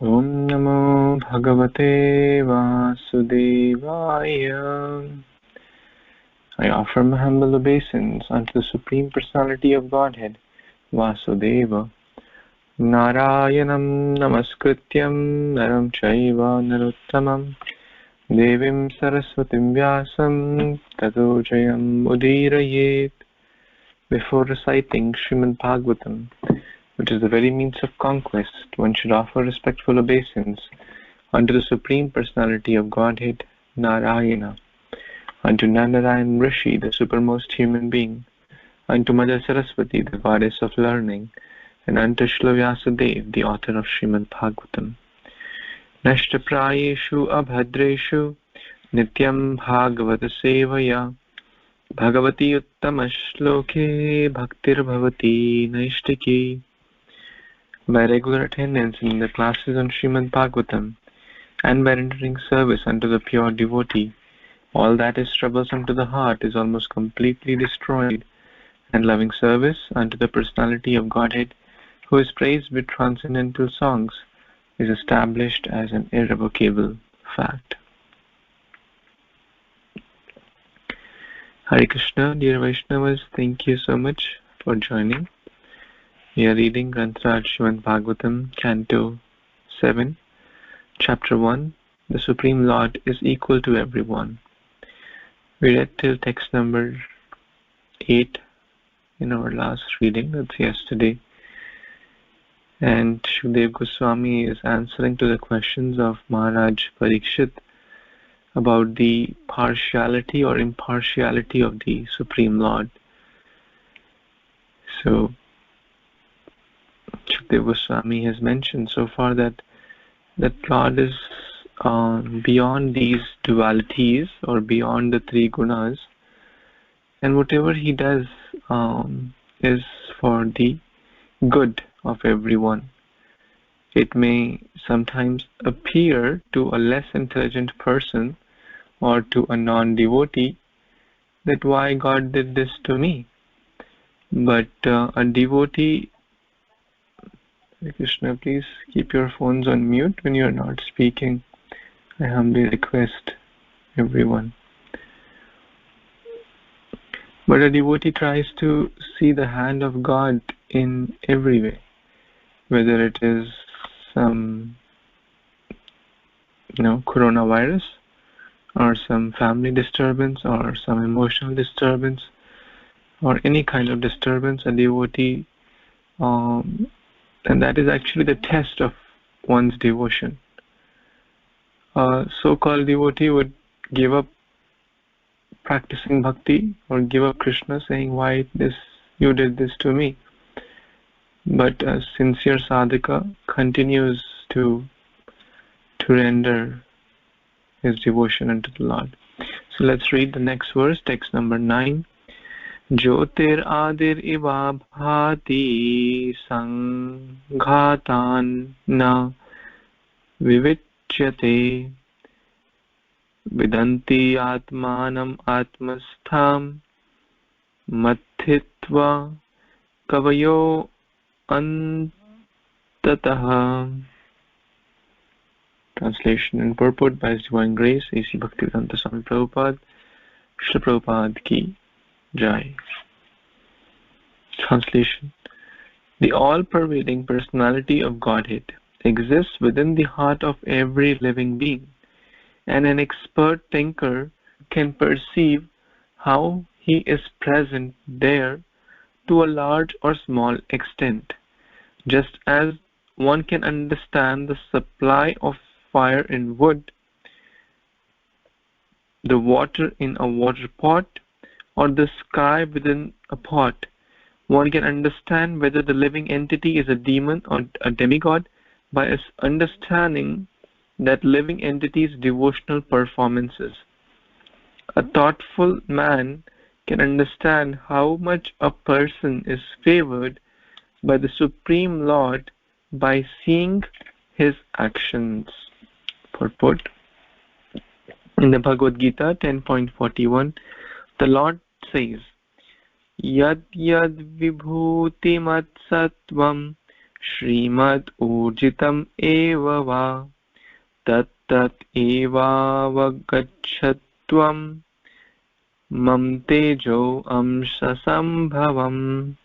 Om Namo Bhagavate Vasudevaya. I offer my humble obeisance unto the Supreme Personality of Godhead, Vasudeva, Narayanam Namaskrityam Naram Chaiva Narottamam Devim Saraswatim Vyasam Tato Jayam Udirayet. Before reciting Srimad Bhagvatam, which is the very means of conquest, one should offer respectful obeisance unto the Supreme Personality of Godhead, Narayana, unto Narayan Rishi, the supermost human being, unto Mother Saraswati, the goddess of learning, and unto Srila Vyasadeva, the author of Srimad Bhagavatam. Nashtaprayeshu abhadreshu nityam bhagavata sevaya bhagavati uttama shloke bhaktir bhavati naishtiki. By regular attendance in the classes on Srimad Bhagavatam and by rendering service unto the pure devotee, all that is troublesome to the heart is almost completely destroyed, and loving service unto the Personality of Godhead, who is praised with transcendental songs, is established as an irrevocable fact. Hare Krishna, dear Vaishnavas, thank you so much for joining. We are reading Granth Srimad Bhagavatam, Canto 7, Chapter 1, The Supreme Lord is Equal to Everyone. We read till text number 8 in our last reading, that's yesterday. And Shukdev Goswami is answering to the questions of Maharaj Parikshit about the partiality or impartiality of the Supreme Lord. So, Shukdev Goswami has mentioned so far that God is beyond these dualities or beyond the three gunas, and whatever he does is for the good of everyone. It may sometimes appear to a less intelligent person or to a non-devotee that why God did this to me. But a devotee, Krishna, please keep your phones on mute when you are not speaking. I humbly request everyone. But a devotee tries to see the hand of God in every way, whether it is some coronavirus or some family disturbance or some emotional disturbance or any kind of disturbance. A devotee and that is actually the test of one's devotion. A so-called devotee would give up practicing bhakti or give up Krishna, saying, why you did this to me? But a sincere sadhaka continues to render his devotion unto the Lord. So let's read the next verse, text number 9. Jyotir adir iva bhati sanghatan na vivichyate vidanti atmanam atmastham mathitva kavayo antataha. Translation and purport by His Divine Grace, A.C. Bhaktivedanta Swami Prabhupada, Srila Prabhupada Ki Jai. Translation. The all-pervading personality of Godhead exists within the heart of every living being, and an expert thinker can perceive how he is present there to a large or small extent, just as one can understand the supply of fire in wood, the water in a water pot, or the sky within a pot. One can understand whether the living entity is a demon or a demigod by understanding that living entity's devotional performances. A thoughtful man can understand how much a person is favored by the Supreme Lord by seeing his actions. Purport. In the Bhagavad Gita 10.41, the Lord says, Yad yad vibhuti mat sattvam Srimad urjitam eva va tat tat evavagachatvam mam tejo amsa sambhavam.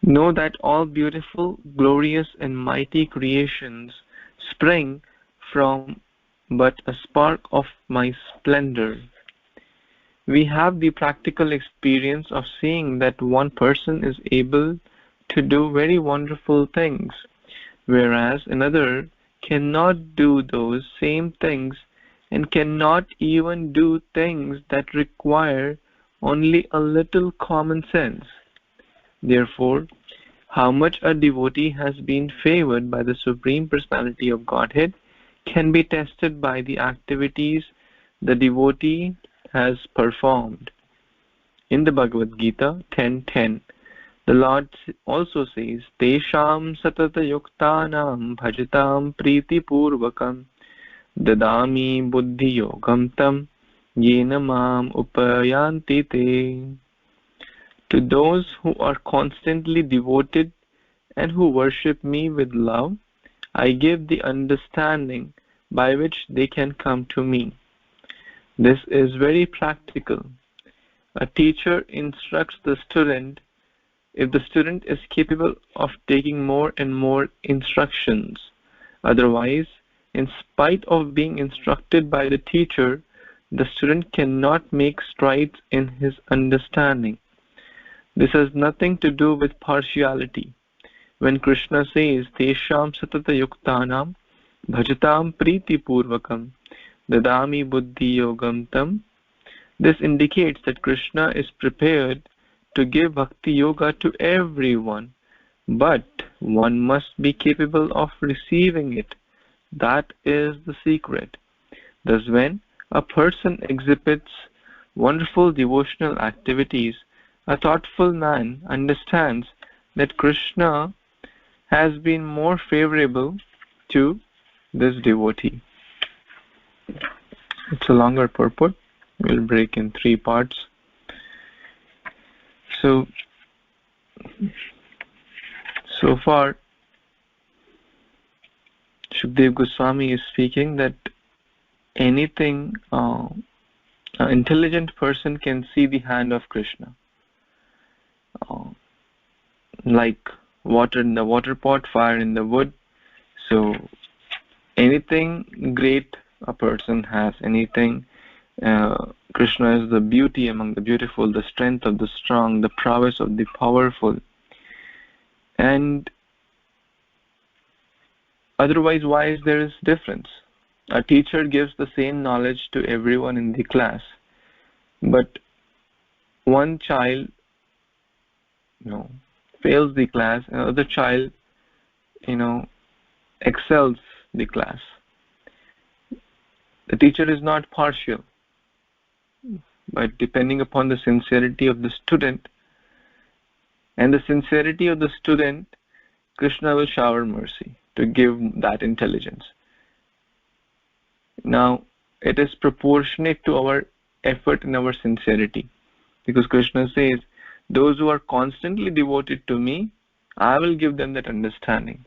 Know that all beautiful, glorious and mighty creations spring from but a spark of my splendor. We have the practical experience of seeing that one person is able to do very wonderful things, whereas another cannot do those same things and cannot even do things that require only a little common sense. Therefore, how much a devotee has been favored by the Supreme Personality of Godhead can be tested by the activities the devotee has performed. In the Bhagavad Gita 10.10, the Lord also says, Tesham satata yuktanam bhajatam priti purvakam dadami buddhi yogam tam yena mam upayanti te. To those who are constantly devoted and who worship me with love, I give the understanding by which they can come to me. This is very practical. A teacher instructs the student if the student is capable of taking more and more instructions. Otherwise, in spite of being instructed by the teacher, the student cannot make strides in his understanding. This has nothing to do with partiality. When Krishna says, Tesham satata yuktanam bhajatam priti purvakam dadami buddhi yogam tam, this indicates that Krishna is prepared to give bhakti-yoga to everyone, but one must be capable of receiving it. That is the secret. Thus, when a person exhibits wonderful devotional activities, a thoughtful man understands that Krishna has been more favorable to this devotee. It's a longer purport. We'll break in 3 parts. So far, Shukdev Goswami is speaking that anything, an intelligent person can see the hand of Krishna. Like water in the water pot, fire in the wood. So anything great a person has, anything, Krishna is the beauty among the beautiful, the strength of the strong, the prowess of the powerful. And otherwise, why is there this difference? A teacher gives the same knowledge to everyone in the class, but one child fails the class, another child excels the class. The teacher is not partial, but depending upon the sincerity of the student and the sincerity of the student, Krishna will shower mercy to give that intelligence. Now, it is proportionate to our effort and our sincerity, because Krishna says, those who are constantly devoted to me, I will give them that understanding.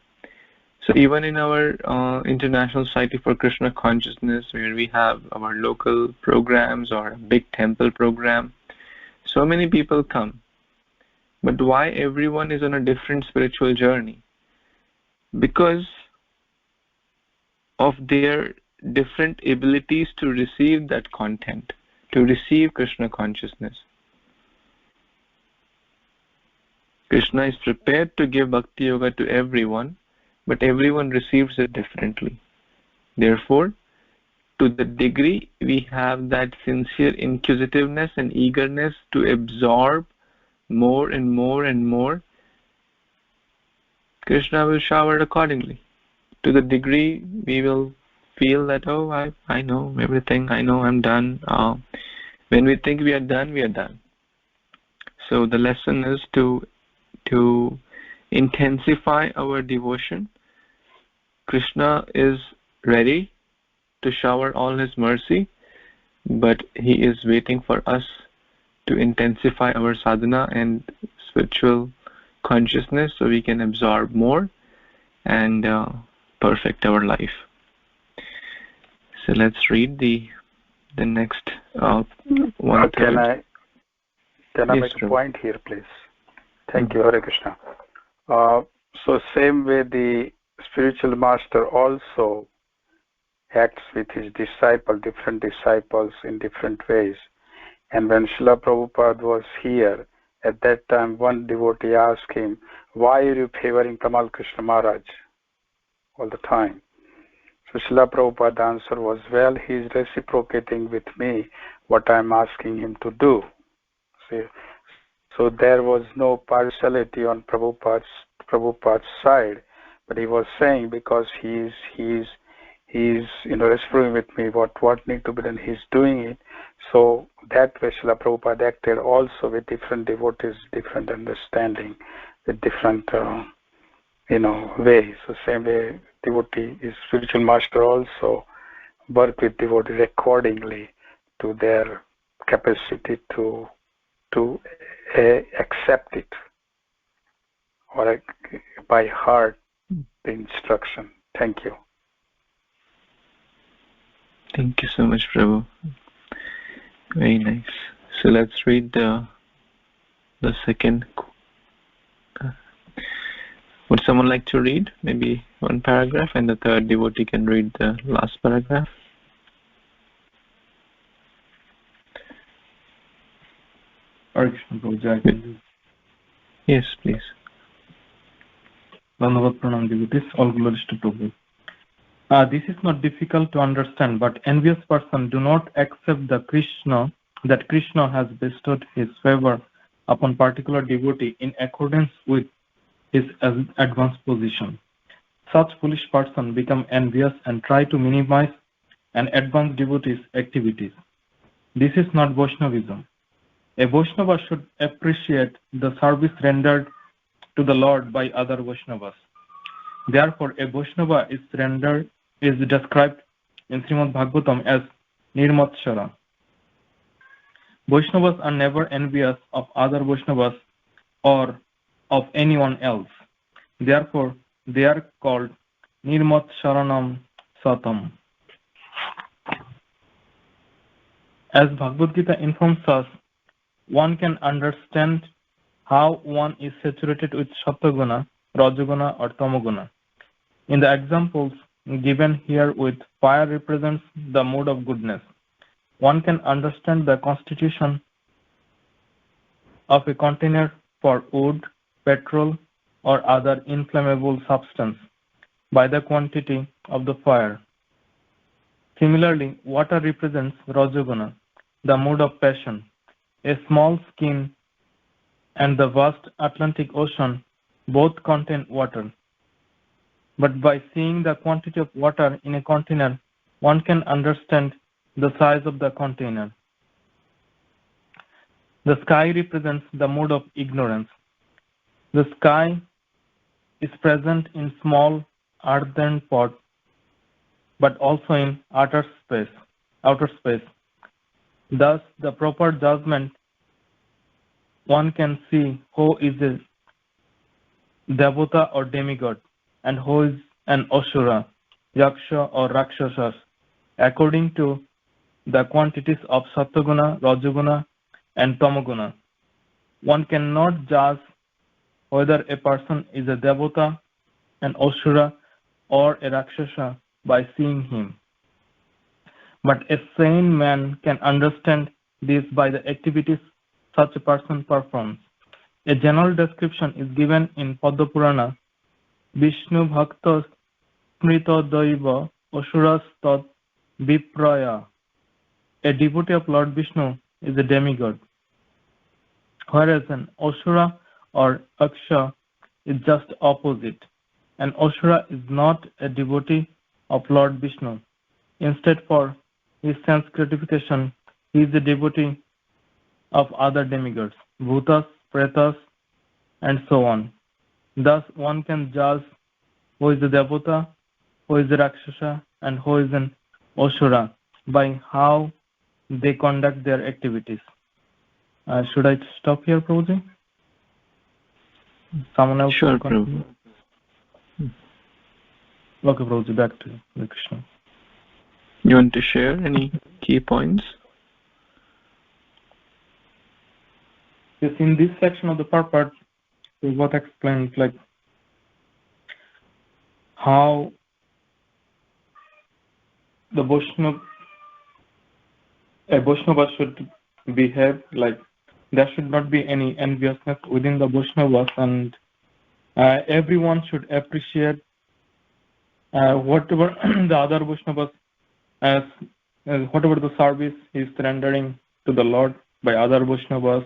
So even in our International Society for Krishna Consciousness, where we have our local programs or a big temple program, so many people come. But why everyone is on a different spiritual journey? Because of their different abilities to receive that content, to receive Krishna consciousness. Krishna is prepared to give bhakti yoga to everyone, but everyone receives it differently. Therefore, to the degree we have that sincere inquisitiveness and eagerness to absorb more and more and more, Krishna will shower accordingly. To the degree we will feel that, oh, I know everything, I know I'm done. When we think we are done, we are done. So the lesson is to intensify our devotion. Krishna is ready to shower all his mercy, but he is waiting for us to intensify our sadhana and spiritual consciousness so we can absorb more. and perfect our life. So let's read the next one. Can I yes, make a point here, please? Thank you, Hare Krishna. So same way the spiritual master also acts with his different disciples in different ways. And when Srila Prabhupada was here, at that time one devotee asked him, why are you favoring Tamal Krishna Maharaj all the time? So Srila Prabhupada's answer was, well, he is reciprocating with me what I am asking him to do. See? So there was no partiality on Prabhupada's side, but he was saying because he's reciprocating with me what need to be done, he's doing it. So that way Srila Prabhupada acted also with different devotees, different understanding, with different ways. So same way devotee is spiritual master also work with devotees accordingly to their capacity to accept it or by heart the instruction. Thank you. Thank you so much, Prabhu. Very nice. So let's read the second. Would someone like to read maybe one paragraph, and the third devotee can read the last paragraph? Yes, please. Dhanyavad pranam devotees, all glories to Prabhu. This is not difficult to understand, but envious persons do not accept that Krishna has bestowed his favor upon particular devotee in accordance with his advanced position. Such foolish persons become envious and try to minimize an advanced devotee's activities. This is not Vaishnavism. A Vaishnava should appreciate the service rendered to the Lord by other Vaishnavas. Therefore, a Vaishnava is described in Srimad Bhagvatam as Nirmatsara. Vaishnavas are never envious of other Vaishnavas or of anyone else. Therefore, they are called Nirmatsaranam Satam. As Bhagavad Gita informs us, one can understand how one is saturated with satva-guna, rajo-guna or thamo-guna. In the examples given here with fire represents the mode of goodness. One can understand the constitution of a container for wood, petrol or other inflammable substance by the quantity of the fire. Similarly, water represents rajo-guna, the mode of passion. A small skin and the vast Atlantic Ocean both contain water. But by seeing the quantity of water in a container, one can understand the size of the container. The sky represents the mode of ignorance. The sky is present in small earthen pot, but also in outer space. Thus, the proper judgment, one can see who is a devata or demigod, and who is an asura, yaksha or rakshasas, according to the quantities of satva-guna, rajo-guna, and thamo-guna. One cannot judge whether a person is a devata, an asura, or a rakshasa by seeing him. But a sane man can understand this by the activities such a person performs. A general description is given in Padma Purana, Vishnu Bhakta Smrita Daiva Asuras Tad Vipraya. A devotee of Lord Vishnu is a demigod, whereas an asura or aksha is just opposite. An asura is not a devotee of Lord Vishnu. Instead, for his sense gratification, he is a devotee of other demigods, bhutas, pretas, and so on. Thus, one can judge who is a devata, who is a rakshasa, and who is an asura by how they conduct their activities. Should I stop here, Prabhuji? Someone else? Sure, Prabhu. Okay, Prabhuji, back to you. Hare Krishna. You want to share any key points? Yes, in this section of the purport, what explains like how the a Vaishnava should behave. Like there should not be any enviousness within the Vaishnavas, and everyone should appreciate whatever the other Vaishnavas as whatever the service he is rendering to the Lord by other Vaishnavas,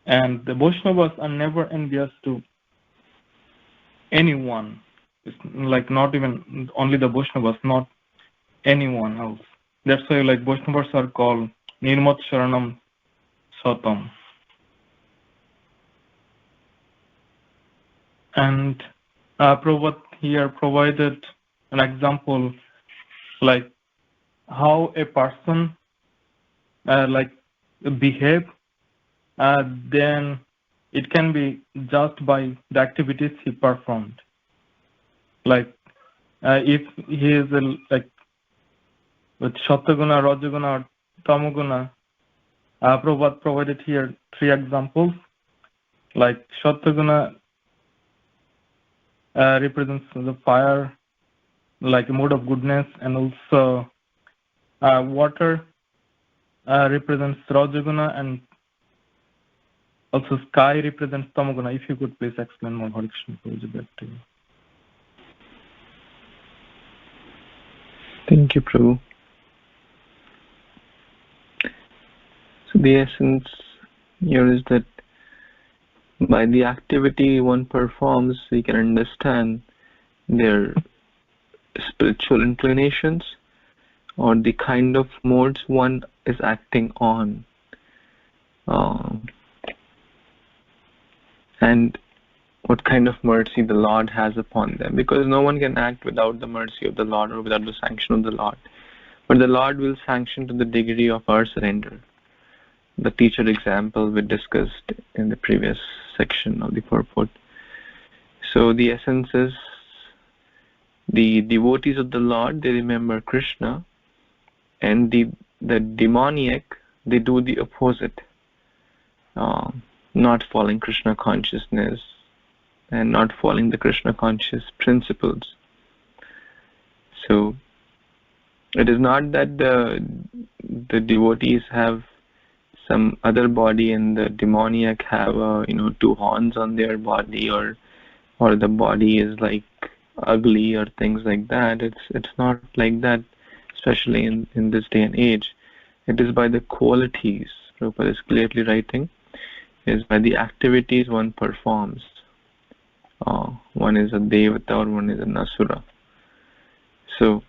and the Vaishnavas are never envious to anyone. It's like not even only the Vaishnavas, not anyone else. That's why like Vaishnavas are called Nirmatsaranam Satam. And Prabhupada here provided an example like how a person like behave, then it can be just by the activities he performed. Like if he is like with satva-guna, rajo-guna, or thamo-guna, Prabhupada provided here 3 examples. Like satva-guna represents the fire, like a mode of goodness, and also water represents rajo-guna, and also sky represents thamo-guna. If you could please explain more, Hare Krishna, back to you. Thank you, Prabhu. So the essence here is that by the activity one performs, we can understand their spiritual inclinations or the kind of modes one is acting on. And what kind of mercy the Lord has upon them, because no one can act without the mercy of the Lord or without the sanction of the Lord. But the Lord will sanction to the degree of our surrender. The teacher example we discussed in the previous section of the purport. So the essence is the devotees of the Lord, they remember Krishna, and the demoniac, they do the opposite, not following Krishna consciousness and not following the Krishna conscious principles. So it is not that the devotees have some other body and the demoniac have 2 horns on their body, or the body is like ugly or things like that. It's not like that, especially in this day and age. It is by the qualities, Prabhupada is clearly writing, is by the activities one performs. One is a devata or one is an asura. So,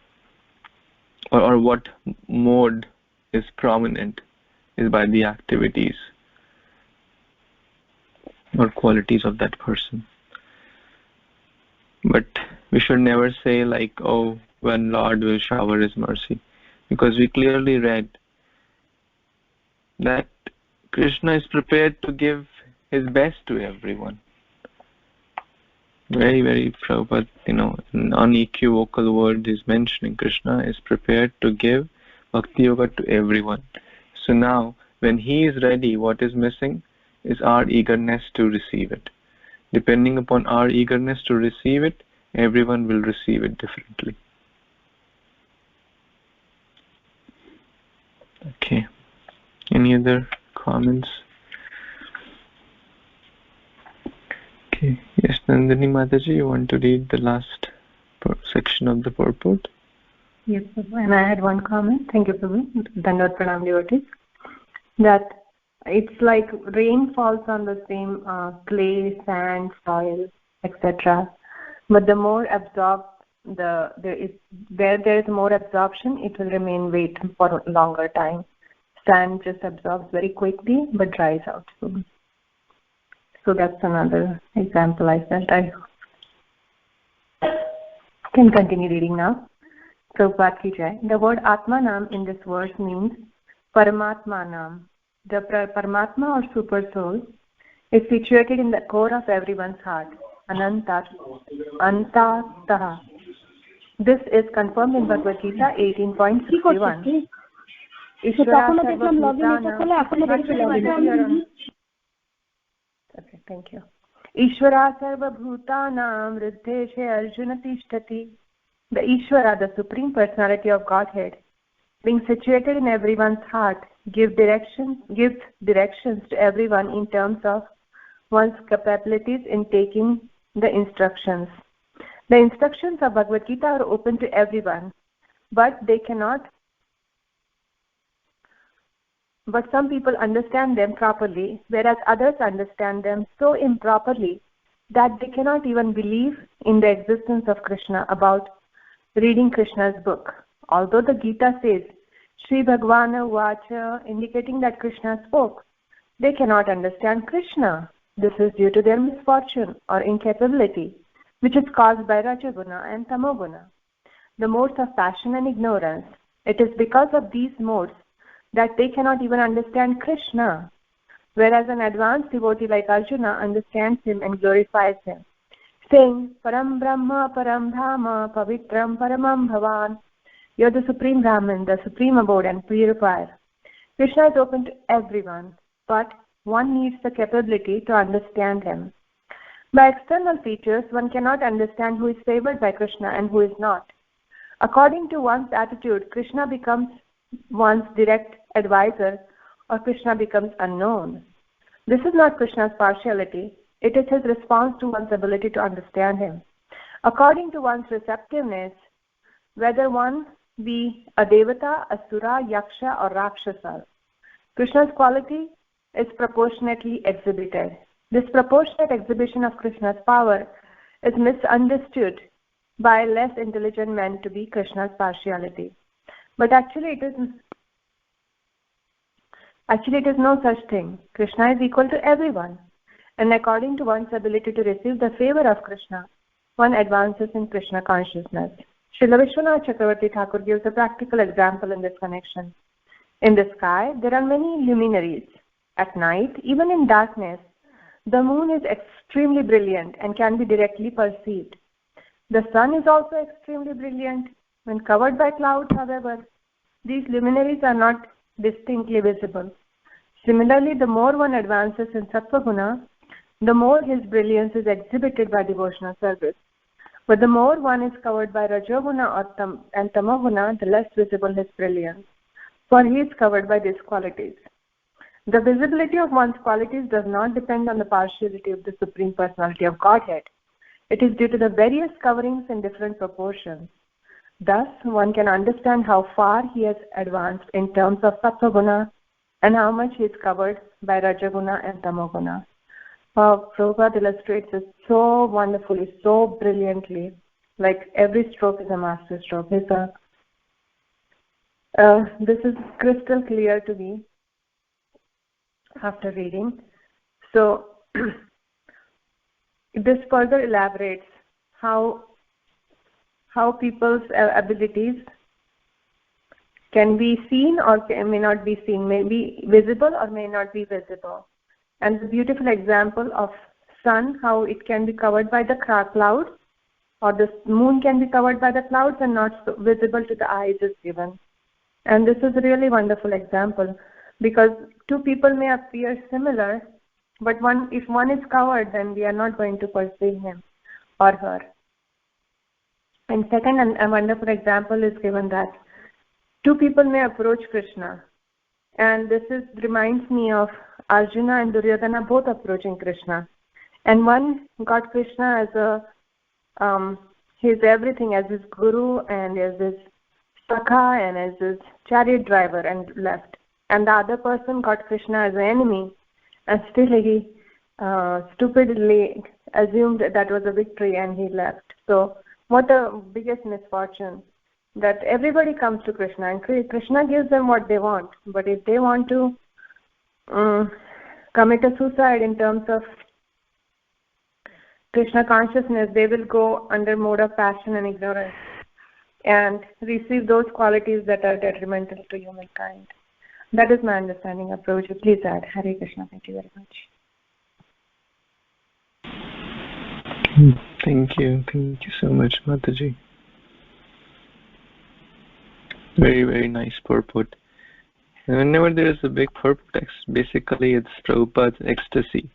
or what mode is prominent is by the activities or qualities of that person. But we should never say like, oh, when Lord will shower His mercy, because we clearly read that Krishna is prepared to give His best to everyone. Very, very Prabhupada, in unequivocal words is mentioning Krishna is prepared to give bhakti-yoga to everyone. So now, when He is ready, what is missing is our eagerness to receive it. Depending upon our eagerness to receive it, everyone will receive it differently. Okay. Any other comments? Okay. Yes, Nandini Mataji, you want to read the last section of the purport? Yes, Prabhu. And I had one comment. Thank you, Prabhu. Dandavad Pranam devotees. That it's like rain falls on the same clay, sand, soil, etc. But the more absorbed where there is more absorption, it will remain wet for a longer time. Sand just absorbs very quickly but dries out soon. So that's another example I felt. I can continue reading now. Prabhupada ki jai. The word Atmanam in this verse means Paramatmanam. The Paramatma or Super Soul is situated in the core of everyone's heart. antatah. This is confirmed in Bhagavad Gita 18.61. Okay, thank you. Ishvara sarva bhutanam riddheshe arjuna tishtati. The Ishvara, the Supreme Personality of Godhead, being situated in everyone's heart, gives directions to everyone in terms of one's capabilities in taking the instructions. The instructions of Bhagavad Gita are open to everyone, but some people understand them properly, whereas others understand them so improperly that they cannot even believe in the existence of Krishna about reading Krishna's book. Although the Gita says, Sri Bhagavana Vacha, indicating that Krishna spoke, they cannot understand Krishna. This is due to their misfortune or incapability, which is caused by rajo-guna and thamo-guna, the modes of passion and ignorance. It is because of these modes that they cannot even understand Krishna, whereas an advanced devotee like Arjuna understands him and glorifies him, saying, Param Brahma, Param Dhama, Pavitram, Paramam Bhavan. You are the Supreme Brahman, the Supreme Abode and Purifier. Krishna is open to everyone, but one needs the capability to understand him. By external features, one cannot understand who is favored by Krishna and who is not. According to one's attitude, Krishna becomes one's direct advisor, or Krishna becomes unknown. This is not Krishna's partiality. It is his response to one's ability to understand him. According to one's receptiveness, whether one be a devata, asura, yaksha, or rakshasa, Krishna's quality is proportionately exhibited. This proportionate exhibition of Krishna's power is misunderstood by less intelligent men to be Krishna's partiality. But actually it is no such thing. Krishna is equal to everyone. And according to one's ability to receive the favor of Krishna, one advances in Krishna consciousness. Srila Vishwanath Chakravarti Thakur gives a practical example in this connection. In the sky, there are many luminaries. At night, even in darkness, the moon is extremely brilliant and can be directly perceived. The sun is also extremely brilliant. When covered by clouds, however, these luminaries are not distinctly visible. Similarly, the more one advances in satva-guna, the more his brilliance is exhibited by devotional service. But the more one is covered by rajo-guna and thamo-guna, the less visible his brilliance, for he is covered by these qualities. The visibility of one's qualities does not depend on the partiality of the Supreme Personality of Godhead. It is due to the various coverings in different proportions. Thus, one can understand how far he has advanced in terms of sattva-guna and how much he is covered by rajo-guna and thamo-guna. Prabhupada illustrates it so wonderfully, so brilliantly, like every stroke is a master stroke. This is crystal clear to me after reading. So, this further elaborates how people's abilities can be seen or may not be seen, may be visible or may not be visible. And the beautiful example of sun, how it can be covered by the cloud, or the moon can be covered by the clouds and not so visible to the eyes is given. And this is a really wonderful example, because two people may appear similar, but if one is covered, then we are not going to perceive him or her. And second, a wonderful example is given that two people may approach Krishna, and this reminds me of Arjuna and Duryodhana both approaching Krishna, and one got Krishna as his everything, as his guru and as his sakha and as his chariot driver, and left. And the other person got Krishna as an enemy, and still he stupidly assumed that was a victory and he left. So what a biggest misfortune, that everybody comes to Krishna and Krishna gives them what they want, but if they want to commit a suicide in terms of Krishna consciousness, they will go under mode of passion and ignorance and receive those qualities that are detrimental to humankind. That is my understanding of Prabhuji. Please add. Hare Krishna. Thank you very much. Thank you so much, Mataji. Very, very nice purport. And whenever there is a big purport, basically it's Prabhupada's ecstasy,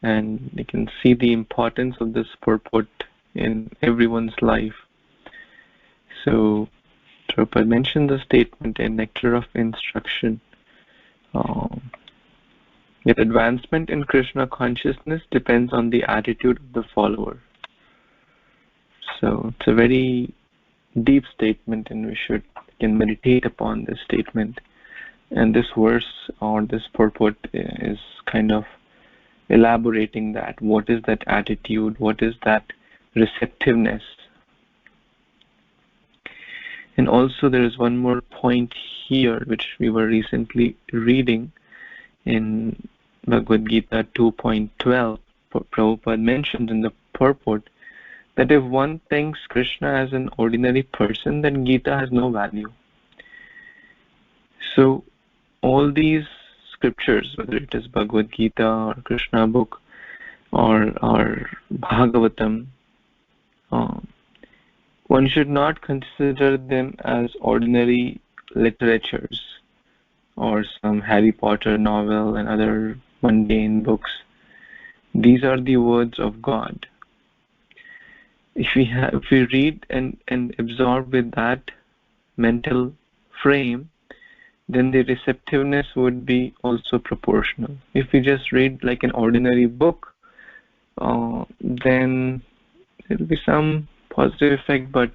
and you can see the importance of this purport in everyone's life. So Prabhupada mentioned the statement in Nectar of Instruction that advancement in Krishna consciousness depends on the attitude of the follower. So it's a very deep statement, and we can meditate upon this statement. And this verse or this purport is kind of elaborating that. What is that attitude? What is that receptiveness? And also there is one more point here which we were recently reading in Bhagavad Gita 2.12. Prabhupada mentioned in the purport that if one thinks Krishna as an ordinary person, then Gita has no value. So all these scriptures, whether it is Bhagavad Gita or Krishna book or Bhagavatam, one should not consider them as ordinary literatures or some Harry Potter novel and other mundane books. These are the words of God. If we read and absorb with that mental frame, then the receptiveness would be also proportional. If we just read like an ordinary book, then there will be some positive effect, but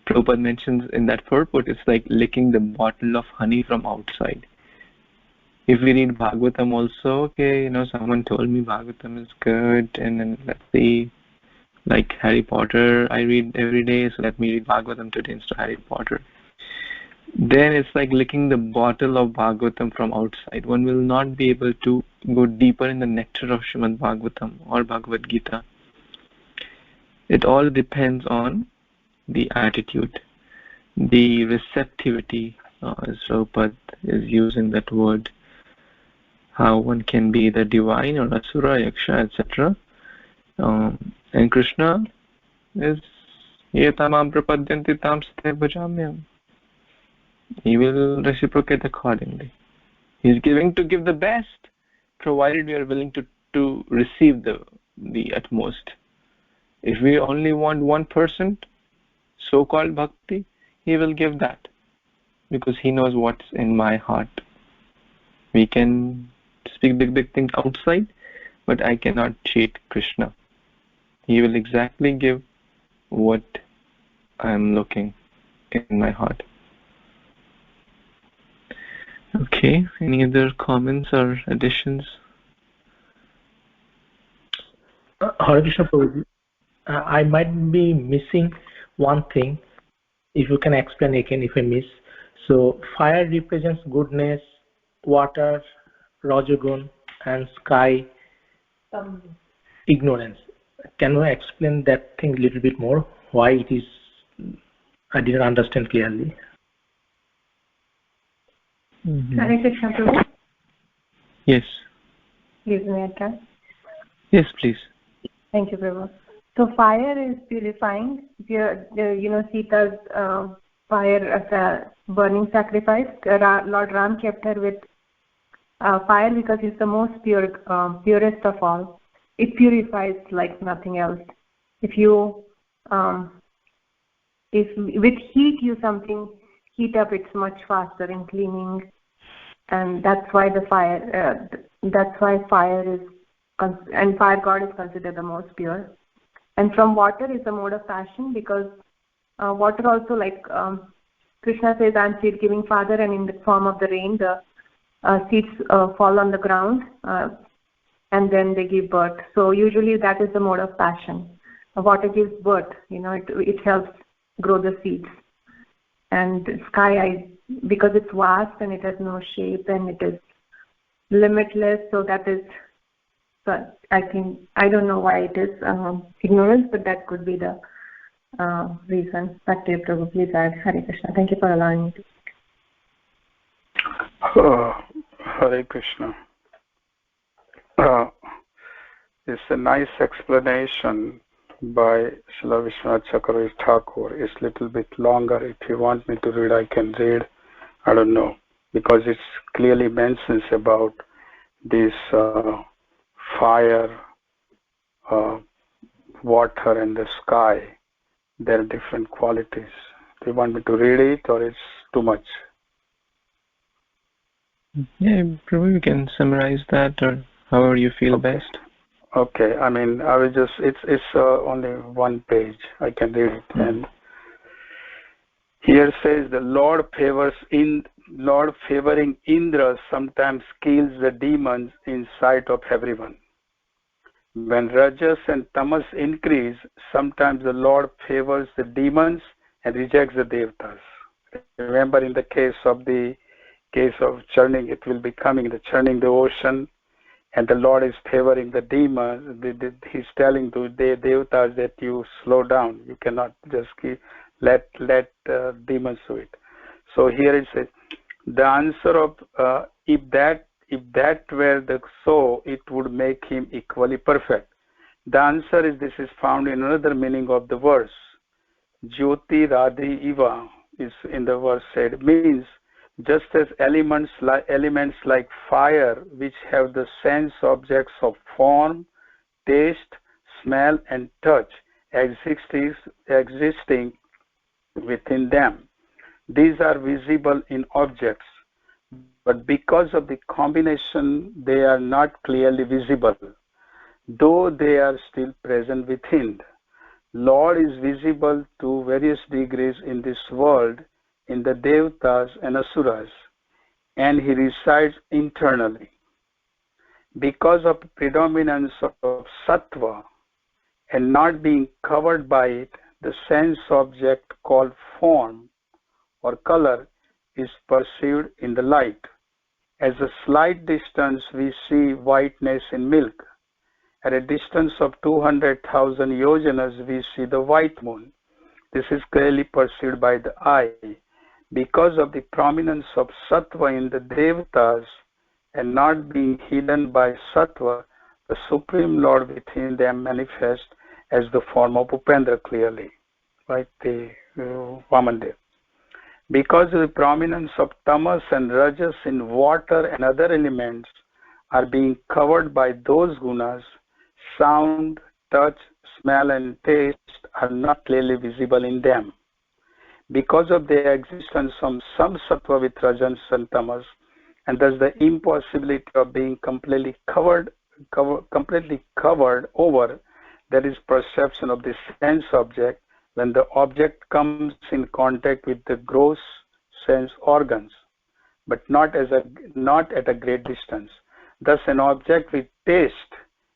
Prabhupada mentions in that purport, it's like licking the bottle of honey from outside. If we read Bhagavatam also, okay, someone told me Bhagavatam is good, and then let's see, like Harry Potter, I read every day, so let me read Bhagavatam today instead of Harry Potter. Then it's like licking the bottle of Bhagavatam from outside. One will not be able to go deeper in the nectar of Srimad Bhagavatam or Bhagavad Gita. It all depends on the attitude, the receptivity, as Prabhupada is using that word, how one can be the divine or asura, yaksha, etc. And Krishna is ye tamam prapadyanti tam sate bhajamyam. He will reciprocate accordingly. He's giving to give the best, provided we are willing to receive the utmost. If we only want 1% so-called bhakti, he will give that, because he knows what's in my heart. We can speak big things outside, but I cannot cheat Krishna. He will exactly give what I'm looking in my heart. Okay, any other comments or additions? Hare Krishna Prabhuji, I might be missing one thing. If you can explain again if I miss. So fire represents goodness, water, rajo-guna, and sky, ignorance. Can you explain that thing a little bit more? Why it is? I didn't understand clearly. Hare Krishna Prabhu. Yes. Give me a try. Yes, please. Thank you, Prabhu. So fire is purifying. Sita's fire as a burning sacrifice. Lord Ram kept her with fire because it's the most purest of all. It purifies like nothing else. If with heat you something heat up, it's much faster in cleaning, and that's why the fire. That's why fire is, and fire god is considered the most pure. And from water is a mode of passion, because water also, like Krishna says, I'm seed giving Father, and in the form of the rain, the seeds fall on the ground and then they give birth. So usually that is the mode of passion. Water gives birth, it helps grow the seeds. And sky, because it's vast and it has no shape and it is limitless, so that is, but I think, I don't know why it is ignorance, but that could be the reason. Bhakti Prabhu, please add. Hare Krishna. Thank you for allowing me to speak. Hare Krishna. It's a nice explanation by Srila Vishwanath Chakravarti Thakur is little bit longer. If you want me to read, I can read. I don't know, because it clearly mentions about this fire, water, and the sky. Their different qualities. Do you want me to read it, or it's too much? Yeah, probably you can summarize that, or however you feel best. Okay, I mean, I will just, it's only one page. I can read it. And here says, the Lord favoring Indra sometimes kills the demons in sight of everyone. When rajas and tamas increase, sometimes the Lord favors the demons and rejects the devatas. Remember, in the case of churning, it will be coming, the churning the ocean, and the Lord is favoring the demons. He's telling the devatas that you slow down. You cannot just let demons do it. So here it says, the answer of if that were the so, it would make him equally perfect. The answer is, this is found in another meaning of the verse. Jyoti Radhi Iva is in the verse said, means just as elements like fire, which have the sense objects of form, taste, smell, and touch existing within them. These are visible in objects, but because of the combination, they are not clearly visible, though they are still present within. Lord is visible to various degrees in this world, in the devatas and asuras, and he resides internally. Because of the predominance of satva and not being covered by it, the sense object called form or color is perceived in the light. At a slight distance, we see whiteness in milk. At a distance of 200,000 yojanas, we see the white moon. This is clearly perceived by the eye. Because of the prominence of sattva in the devatas and not being hidden by sattva, the Supreme Lord within them manifests as the form of Upendra clearly, right? The Vamandev. Because of the prominence of tamas and rajas in water and other elements are being covered by those gunas, sound, touch, smell, and taste are not clearly visible in them. Because of their existence of some sattva with rajas and tamas, and thus the impossibility of being completely covered over, there is perception of the sense object when the object comes in contact with the gross sense organs, but not at a great distance. Thus, an object with taste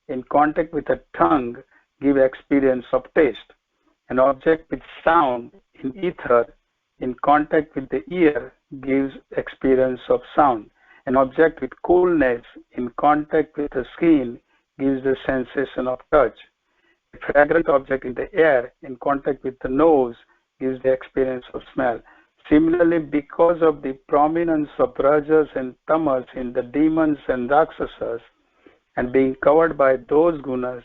in contact with a tongue gives experience of taste. An object with sound in ether in contact with the ear gives experience of sound. An object with coolness in contact with the skin gives the sensation of touch. A fragrant object in the air in contact with the nose gives the experience of smell. Similarly, because of the prominence of rajas and tamas in the demons and rakshasas and being covered by those gunas,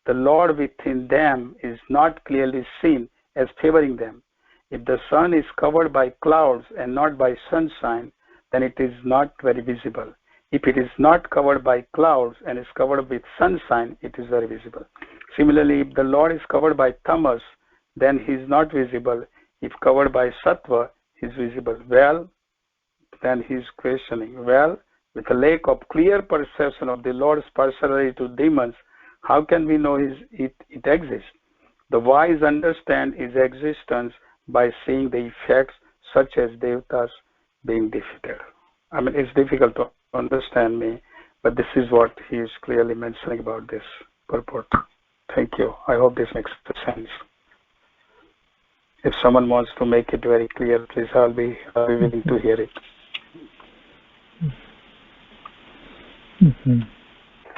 the Lord within them is not clearly seen as favoring them. If the sun is covered by clouds and not by sunshine, then it is not very visible. If it is not covered by clouds and is covered with sunshine, it is very visible. Similarly, if the Lord is covered by tamas, then he is not visible. If covered by sattva, he is visible. Well, then he is questioning. Well, with a lack of clear perception of the Lord's partiality to demons, how can we know it exists? The wise understand his existence by seeing the effects such as devatas being defeated. I mean, it's difficult to understand me, but this is what he is clearly mentioning about this purport. Thank you. I hope this makes sense. If someone wants to make it very clear, please, I'll be willing to hear it. Mm-hmm.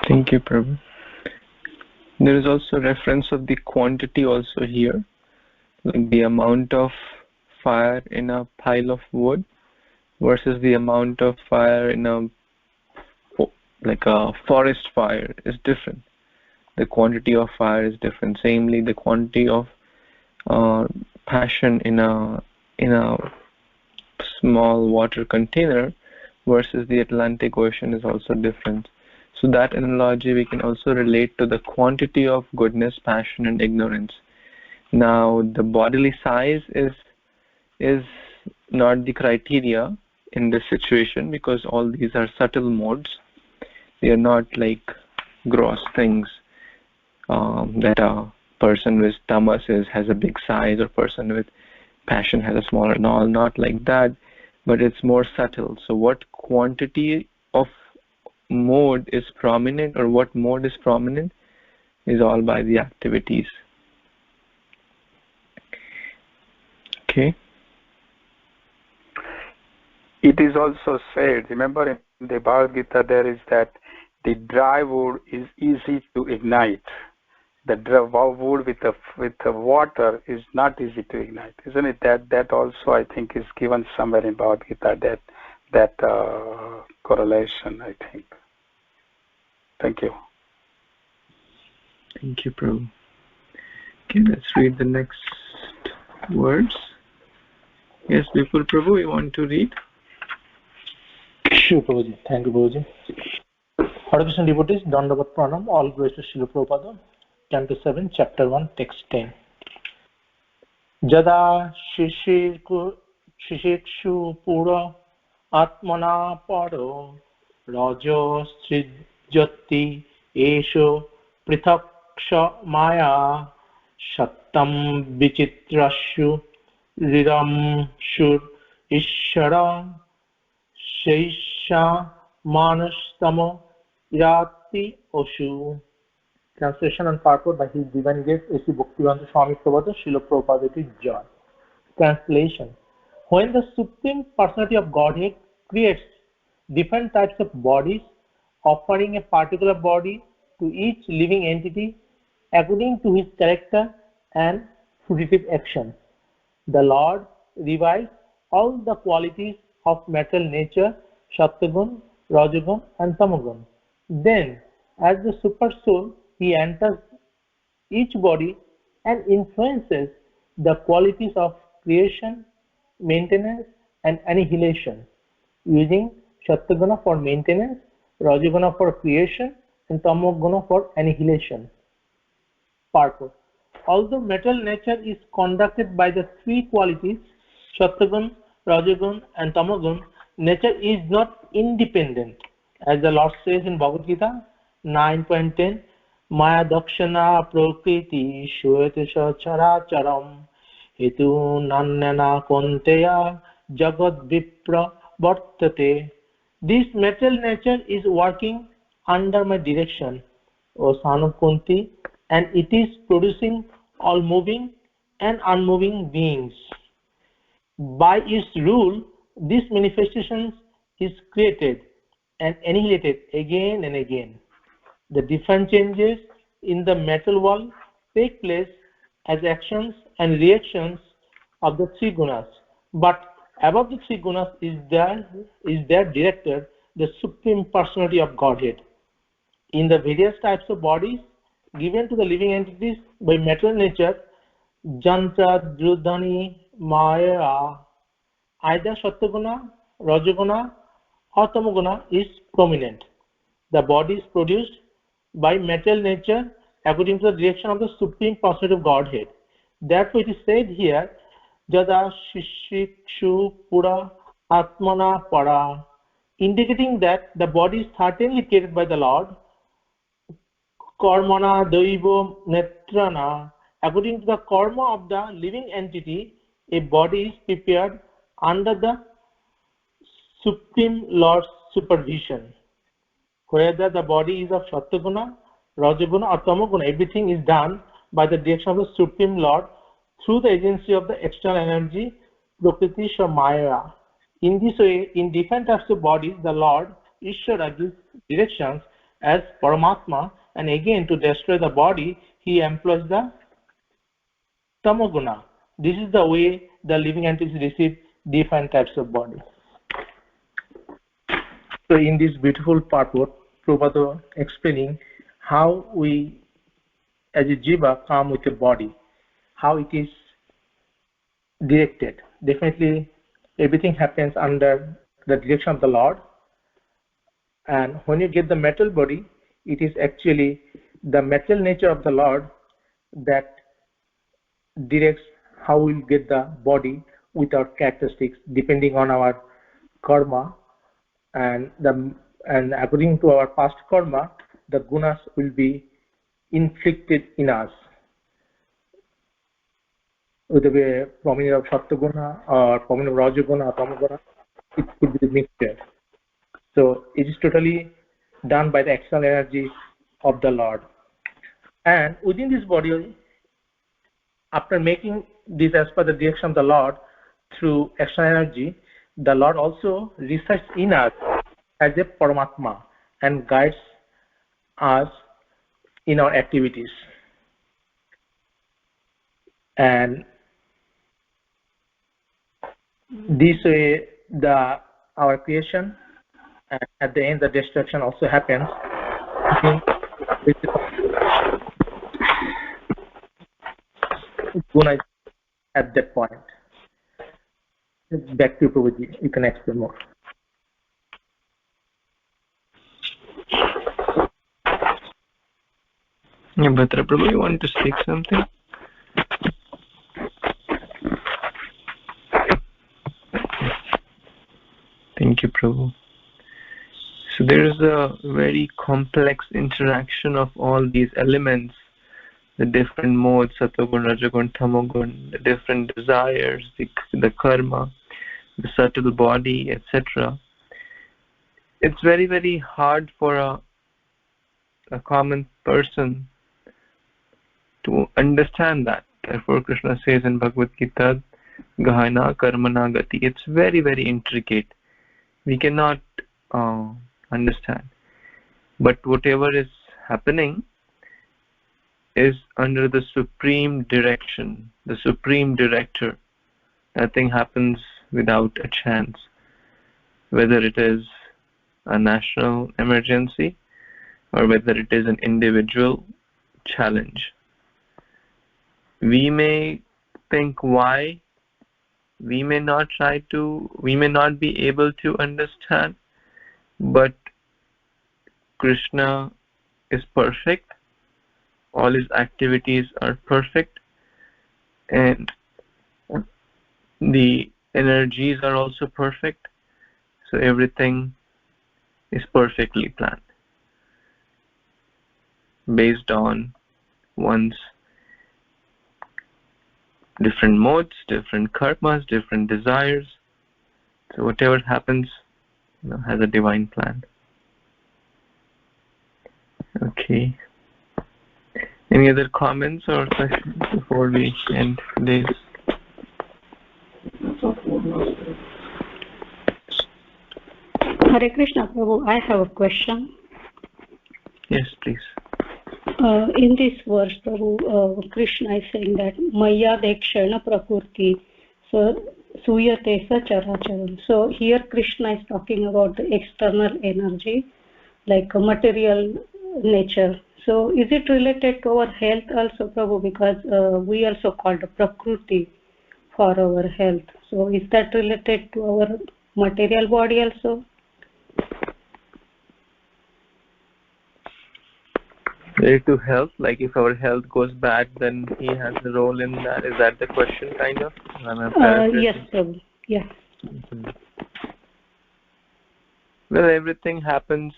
Thank you, Prabhu. There is also reference of the quantity also here, like the amount of fire in a pile of wood versus the amount of fire in a forest fire is different. the quantity of fire is different. Samely, the quantity of passion in a small water container versus the Atlantic Ocean is also different. So that analogy we can also relate to the quantity of goodness, passion, and ignorance. Now, the bodily size is not the criteria in this situation, because all these are subtle modes. They are not like gross things that a person with tamas has a big size, or person with passion has a smaller, no, not like that, but it's more subtle. So what quantity of mode is prominent, or what mode is prominent, is all by the activities. Okay. It is also said, remember in the Bhagavad Gita there is that the dry wood is easy to ignite. The wood with the water is not easy to ignite, isn't it? That also I think is given somewhere in Bhagavad Gita, that correlation, I think. Thank you. Thank you, Prabhu. Okay, let's read the next words. Yes, Vipul Prabhu, you want to read? Sure, Prabhuji. Thank you, Prabhuji. Hare Krishna devotees, Dandavat Pranam, all glories to Srila Prabhupada. Canto 7, Chapter 1, Text 10. Jada shishikshu pura atmana paro rajo srijati esho pritaksha maya sattam vichitrashu riram shur ishara sheisha manastamo irati oshu. Translation and purport by His Divine Grace A.C. Bhaktivedanta Swami Prabhupada Srila Prabhupada to Joy. Translation. When the Supreme Personality of Godhead creates different types of bodies, offering a particular body to each living entity according to his character and fruitive action, the Lord revives all the qualities of material nature, satva-guna, rajo-guna, and thamo-guna. Then, as the Super Soul, he enters each body and influences the qualities of creation, maintenance, and annihilation, using satva-guna for maintenance, rajo-guna for creation, and tamo-guna for annihilation. Purport. Although material nature is conducted by the three qualities, satva-guna, rajo-guna, and tamo-guna, nature is not independent. As the Lord says in Bhagavad Gita 9.10, Maya dakshana prakriti shwetesha characharam hetu nannana konteya jagad vipra vartate. This material nature is working under my direction, O son of Kunti, and it is producing all moving and unmoving beings. By its rule, this manifestation is created and annihilated again and again. The different changes in the material world take place as actions and reactions of the three gunas. But above the three gunas is their director, the Supreme Personality of Godhead. In the various types of bodies given to the living entities by material nature, Jantra, Drudhani, Maya, either Sattva-guna, Rajo-guna, or Tamo-guna is prominent. The body is produced by material nature according to the direction of the Supreme Personality of Godhead. Therefore, it is said here, Jada Shishikshu Pura Atmana Para, indicating that the body is certainly created by the Lord. Karmana Daiva Netrana, according to the karma of the living entity, a body is prepared under the Supreme Lord's supervision. Whether the body is of Sattva-guna, Rajo-guna, or Tamo-guna, everything is done by the direction of the Supreme Lord through the agency of the external energy, Prakriti Maya. In this way, in different types of bodies, the Lord, Ishvara, gives directions as Paramatma, and again to destroy the body, he employs the Tamo-guna. This is the way the living entities receive different types of bodies. So in this beautiful purport, Prabhupada explaining how we as a jiva come with a body, how it is directed. Definitely, everything happens under the direction of the Lord. And when you get the metal body, it is actually the metal nature of the Lord that directs how we'll get the body with our characteristics, depending on our karma, and according to our past karma, the gunas will be inflicted in us. Whether we are prominent of satva-guna or prominent of rajo-guna or tamo-guna, it could be the mixture. So it is totally done by the external energy of the Lord. And within this body, after making this as per the direction of the Lord through external energy, the Lord also resides in us as a Paramatma and guides us in our activities. And this way, our creation, and at the end, the destruction also happens. Guna at that point. Back to you, Prabhuji. You can explain more. Yeah, Bhadra Prabhu, you want to speak something? Thank you, Prabhu. So there is a very complex interaction of all these elements, the different modes, sattva-guna, rajo-guna, thamo-guna, the different desires, the karma, the subtle body, etc. It's very, very hard for a common person to understand that. Therefore, Krishna says in Bhagavad Gita, Gahana Karmana Gati. It's very, very intricate. We cannot understand. But whatever is happening is under the supreme direction, the supreme director. Nothing happens without a chance. Whether it is a national emergency or whether it is an individual challenge. We may think why, we may not be able to understand, but Krishna is perfect, all his activities are perfect, and the energies are also perfect, so everything is perfectly planned based on one's different modes, different karmas, different desires. So whatever happens, has a divine plan. Okay. Any other comments or questions before we end today's? Hare Krishna, Prabhu. I have a question. Yes, please. In this verse, Prabhu, Krishna is saying that Maya Dekshana Prakurti, so Suyate Sa Characharam. So here Krishna is talking about the external energy, like a material nature. So is it related to our health also, Prabhu? Because we also called Prakriti for our health. So is that related to our material body also? Related to health, like if our health goes bad, then he has a role in that. Is that the question, kind of? Yes, Prabhu. Yeah. Mm-hmm. Well, everything happens,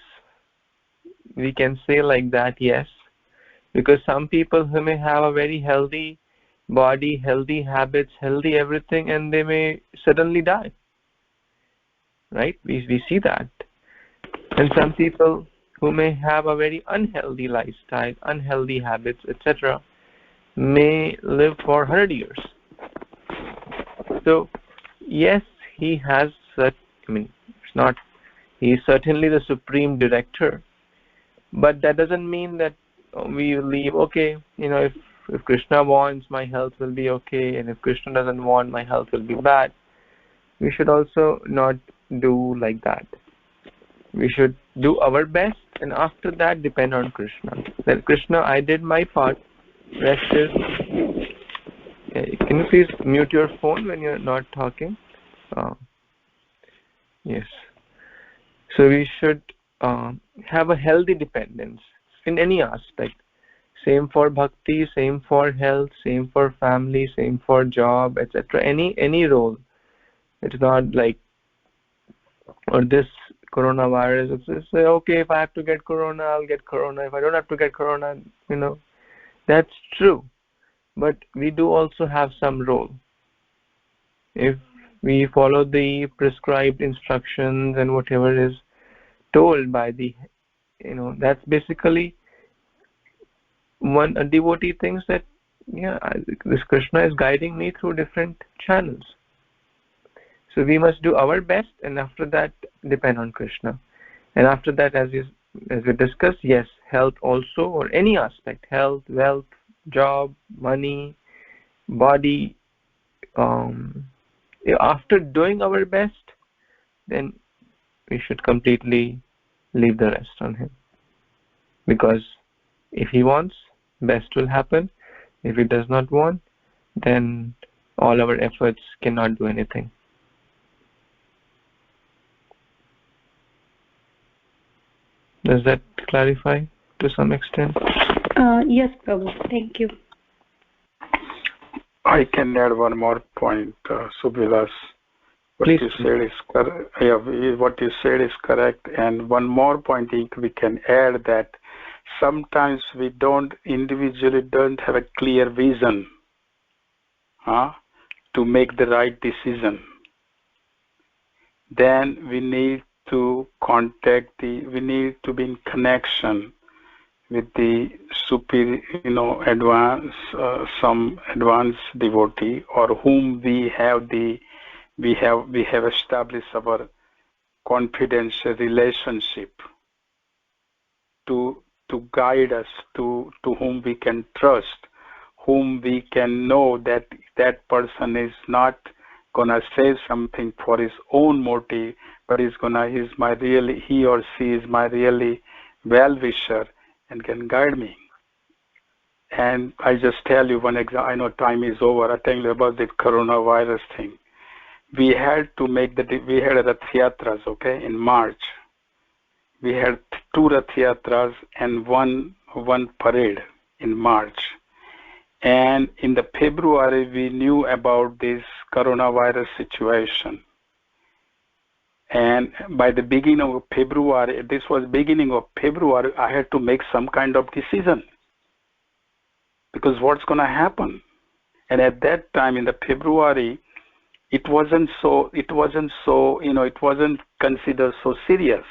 we can say like that, yes. Because some people who may have a very healthy body, healthy habits, healthy everything, and they may suddenly die. Right? We see that. And some people who may have a very unhealthy lifestyle, unhealthy habits, etc., may live for 100 years. So, yes, he has such, he is certainly the supreme director, but that doesn't mean that we leave, okay, if Krishna wants, my health will be okay, and if Krishna doesn't want, my health will be bad. We should also not do like that. We should do our best, and after that depend on Krishna. That Krishna, I did my part, rest is. Can you please mute your phone when you're not talking? Yes. So we should have a healthy dependence in any aspect. Same for bhakti, same for health, same for family, same for job, etc. Any role. It's not like, or this coronavirus, it's say, okay, if I have to get corona, I'll get corona. If I don't have to get corona, that's true. But we do also have some role. If we follow the prescribed instructions and whatever is told by the, that's basically a devotee thinks that, this Krishna is guiding me through different channels. So we must do our best, and after that depend on Krishna. And after that, as we discussed, yes, health also, or any aspect, health, wealth, job, money, body. After doing our best, then we should completely leave the rest on him. Because if he wants, best will happen. If he does not want, then all our efforts cannot do anything. Does that clarify to some extent? Yes, Prabhu. Thank you. I can add one more point, Subhilas. What you said is correct. Yeah, what you said is correct. And one more point we can add, that sometimes we individually don't have a clear vision to make the right decision. Then we need to we need to be in connection with the superior, some advanced devotee, or whom we have established our confidential relationship to guide us, to whom we can trust, whom we can know that person is not gonna say something for his own motive, but he or she is my really well-wisher and can guide me. And I just tell you one example. I know time is over. I tell you about the coronavirus thing. We had Rath Yatras, okay, in March. We had 2 Rath Yatras and one parade in March. And in the February, we knew about this coronavirus situation. And by the beginning of February, I had to make some kind of decision. Because what's going to happen? And at that time in the February, it wasn't considered so serious.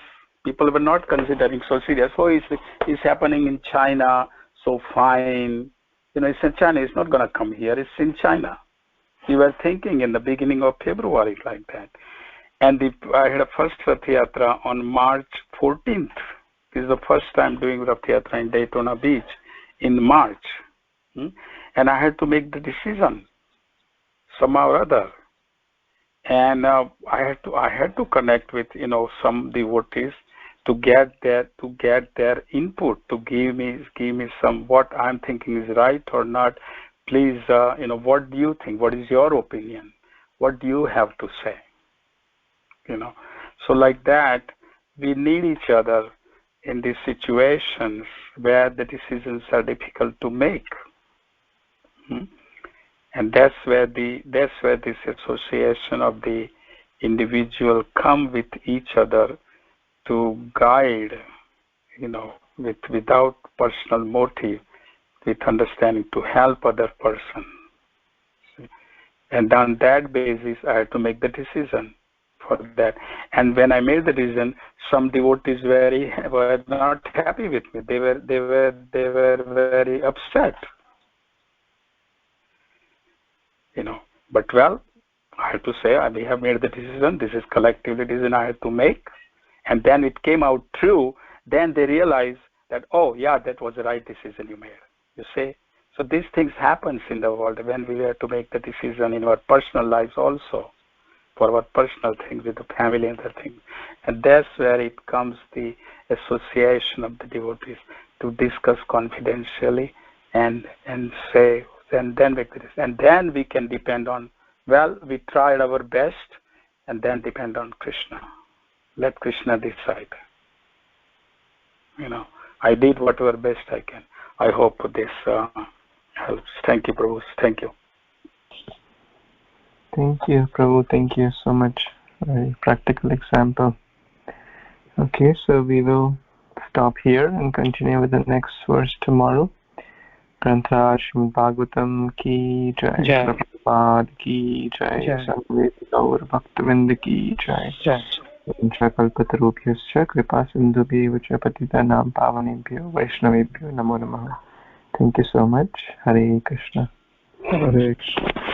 People were not considering so serious. Oh, it's happening in China, so fine. It's in China, it's not going to come here, it's in China. We were thinking in the beginning of February like that. And I had a first Rath Yatra on March 14th. This is the first time doing Rath Yatra in Daytona Beach in March. And I had to make the decision somehow or other. And I had to connect with some devotees to get their input, to give me some what I'm thinking is right or not. Please, what do you think? What is your opinion? What do you have to say? So like that, we need each other in these situations where the decisions are difficult to make. And that's where this association of the individual come with each other to guide, without personal motive, with understanding, to help other person. And on that basis, I had to make the decision for that. And when I made the decision, some devotees were not happy with me. They were very upset. But well, I had to say, we have made the decision. This is collectively decision I had to make. And then it came out true. Then they realized that, oh yeah, that was the right decision you made. You see? So these things happens in the world when we have to make the decision in our personal lives also, for our personal things with the family and other things. And that's where it comes the association of the devotees to discuss confidentially and say, and then we can depend on, well, we tried our best, and then depend on Krishna. Let Krishna decide. I did whatever best I can. I hope this helps. Thank you, Prabhu. Thank you. Thank you, Prabhu. Thank you so much. Very practical example. Okay, so we will stop here and continue with the next verse tomorrow. Grantha Srimad Bhagvatam ki jai, Prabhupada ki jai, Samved Gaur Bhaktavind ki jai. Kalpatarubhyascha kripa sindhubhyev cha patitanam pavanebhyo Vaishnavebhyo namo namaha. Thank you so much. Hare Krishna. Hare Krishna.